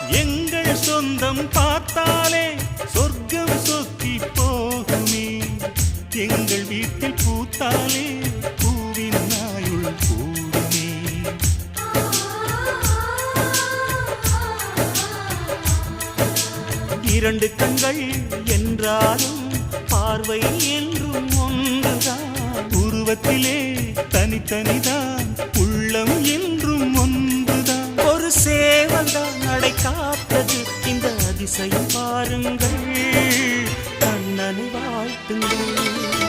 எங்கள் சொந்தம் பார்த்தாலே சொர்க்கம் சொத்தி போகுமே. எங்கள் வீட்டில் பூத்தாலே பூவின் நாயுள் கூடுமே. இரண்டு கண்கள் என்றாலும் பார்வை என்றும் ஒன்றுதான். உருவத்திலே தனித்தனிதான், உள்ளம் என்றும் ஒன்றுதான். ஒரு சேவல்தான் நடை காத்தது, இந்த அதிசயம் பாருங்கள். கண்ணனை வாழ்த்துங்கள்.